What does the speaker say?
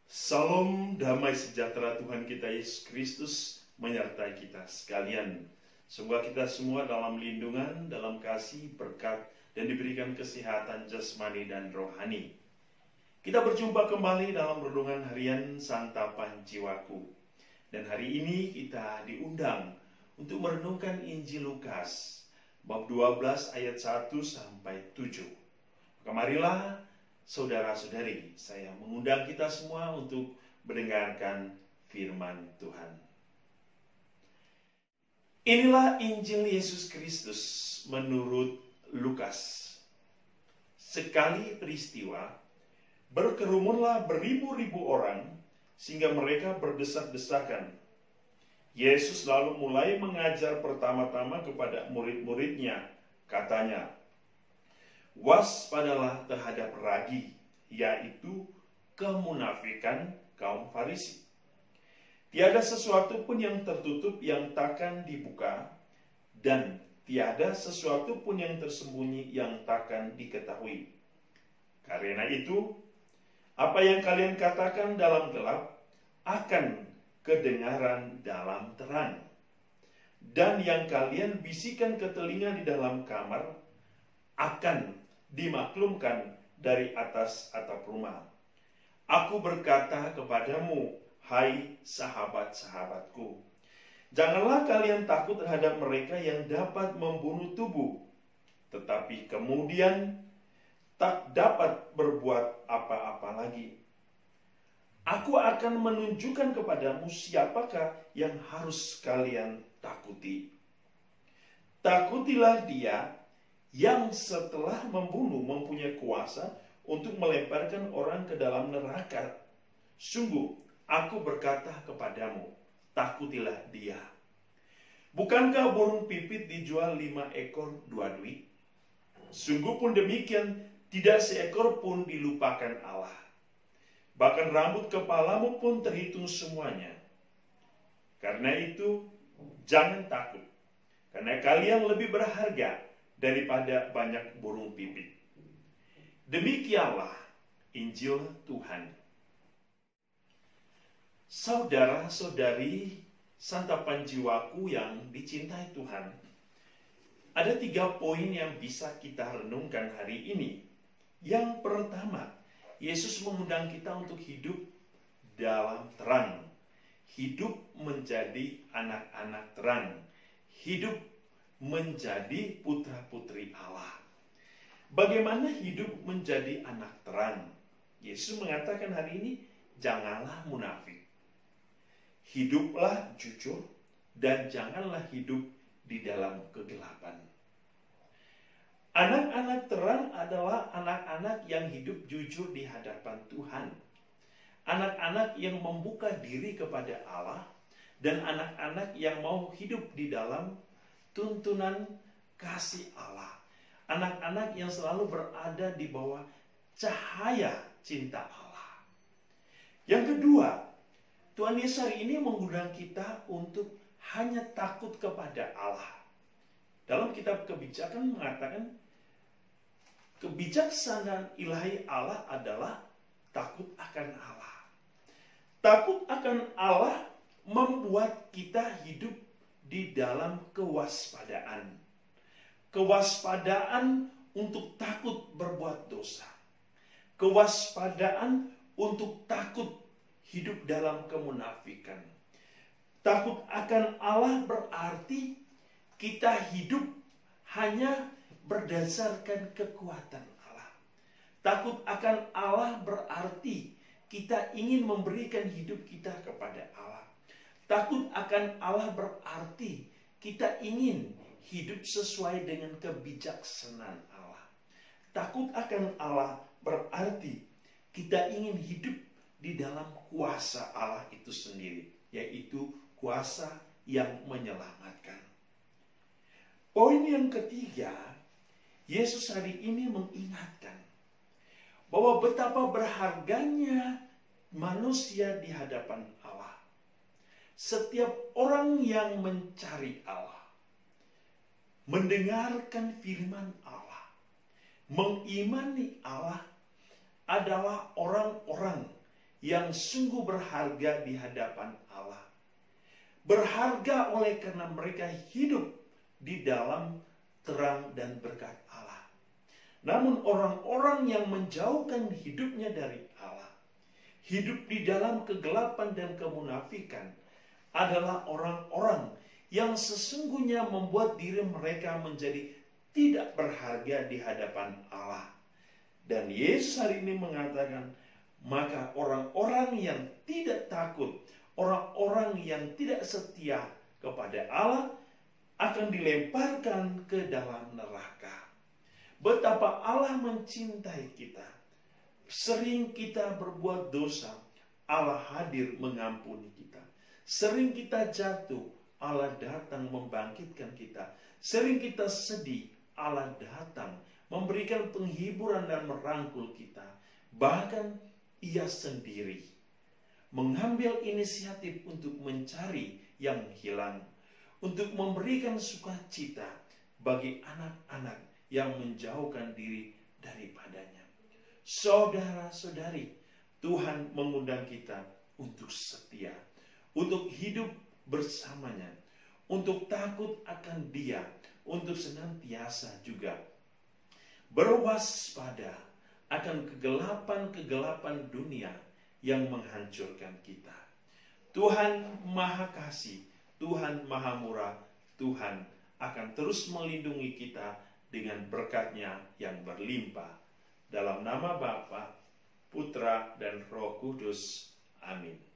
Salam damai sejahtera Tuhan kita Yesus Kristus menyertai kita sekalian. Semoga kita semua dalam lindungan, dalam kasih, berkat, dan diberikan kesehatan jasmani dan rohani. Kita berjumpa kembali dalam renungan harian Santapan Jiwaku. Dan hari ini kita diundang untuk merenungkan Injil Lukas, bab 12 ayat 1 sampai 7. Marilah saudara-saudari, saya mengundang kita semua untuk mendengarkan firman Tuhan. Inilah Injil Yesus Kristus menurut Lukas. Sekali peristiwa, berkerumunlah beribu-ribu orang, sehingga mereka berdesak-desakan. Yesus lalu mulai mengajar pertama-tama kepada murid-muridnya, katanya, waspadalah terhadap ragi, yaitu kemunafikan kaum Farisi. Tiada sesuatu pun yang tertutup yang takkan dibuka, dan tiada sesuatu pun yang tersembunyi yang takkan diketahui. Karena itu, apa yang kalian katakan dalam gelap akan kedengaran dalam terang, dan yang kalian bisikan ke telinga di dalam kamar akan dimaklumkan dari atas atap rumah. Aku berkata kepadamu, hai sahabat-sahabatku, janganlah kalian takut terhadap mereka yang dapat membunuh tubuh, tetapi kemudian tak dapat berbuat apa-apa lagi. Aku akan menunjukkan kepadamu siapakah yang harus kalian takuti. Takutilah dia yang setelah membunuh mempunyai kuasa untuk melemparkan orang ke dalam neraka. Sungguh, aku berkata kepadamu, takutilah dia. Bukankah burung pipit dijual 5 ekor 2 duit? Sungguh pun demikian, tidak seekor pun dilupakan Allah. Bahkan rambut kepalamu pun terhitung semuanya. Karena itu, jangan takut, karena kalian lebih berharga daripada banyak burung pipit. Demikianlah Injil Tuhan. Saudara-saudari santapan jiwaku yang dicintai Tuhan, ada 3 poin yang bisa kita renungkan hari ini. Yang pertama, Yesus mengundang kita untuk hidup dalam terang, hidup menjadi anak-anak terang, hidup menjadi putra-putri Allah. Bagaimana hidup menjadi anak terang? Yesus mengatakan hari ini, janganlah munafik. Hiduplah jujur dan janganlah hidup di dalam kegelapan. Anak-anak terang adalah anak-anak yang hidup jujur di hadapan Tuhan. Anak-anak yang membuka diri kepada Allah dan anak-anak yang mau hidup di dalam tuntunan kasih Allah. Anak-anak yang selalu berada di bawah cahaya cinta Allah. Yang kedua, Tuhan Yesus hari ini mengundang kita untuk hanya takut kepada Allah. Dalam kitab kebijakan mengatakan, kebijaksanaan ilahi Allah adalah takut akan Allah. Takut akan Allah membuat kita hidup di dalam kewaspadaan. Kewaspadaan untuk takut berbuat dosa. Kewaspadaan untuk takut hidup dalam kemunafikan. Takut akan Allah berarti kita hidup hanya berdasarkan kekuatan Allah. Takut akan Allah berarti kita ingin memberikan hidup kita kepada Allah. Takut akan Allah berarti kita ingin hidup sesuai dengan kebijaksanaan Allah. Takut akan Allah berarti kita ingin hidup di dalam kuasa Allah itu sendiri, yaitu kuasa yang menyelamatkan. Poin yang ketiga, Yesus hari ini mengingatkan bahwa betapa berharganya manusia di hadapan Allah. Setiap orang yang mencari Allah, mendengarkan firman Allah, mengimani Allah adalah orang-orang yang sungguh berharga di hadapan Allah. Berharga oleh karena mereka hidup di dalam terang dan berkat Allah. Namun orang-orang yang menjauhkan hidupnya dari Allah, hidup di dalam kegelapan dan kemunafikan, adalah orang-orang yang sesungguhnya membuat diri mereka menjadi tidak berharga di hadapan Allah. Dan Yesus hari ini mengatakan, maka orang-orang yang tidak takut, orang-orang yang tidak setia kepada Allah akan dilemparkan ke dalam neraka. Betapa Allah mencintai kita. Sering kita berbuat dosa, Allah hadir mengampuni kita. Sering kita jatuh, Allah datang membangkitkan kita. Sering kita sedih, Allah datang memberikan penghiburan dan merangkul kita. Bahkan Ia sendiri mengambil inisiatif untuk mencari yang hilang, untuk memberikan sukacita bagi anak-anak yang menjauhkan diri daripadanya. Saudara-saudari, Tuhan mengundang kita untuk setia, untuk hidup bersamanya, untuk takut akan Dia, untuk senantiasa juga berwaspada akan kegelapan-kegelapan dunia yang menghancurkan kita. Tuhan Maha Kasih, Tuhan Maha Murah, Tuhan akan terus melindungi kita dengan berkat-Nya yang berlimpah. Dalam nama Bapa, Putra, dan Roh Kudus. Amin.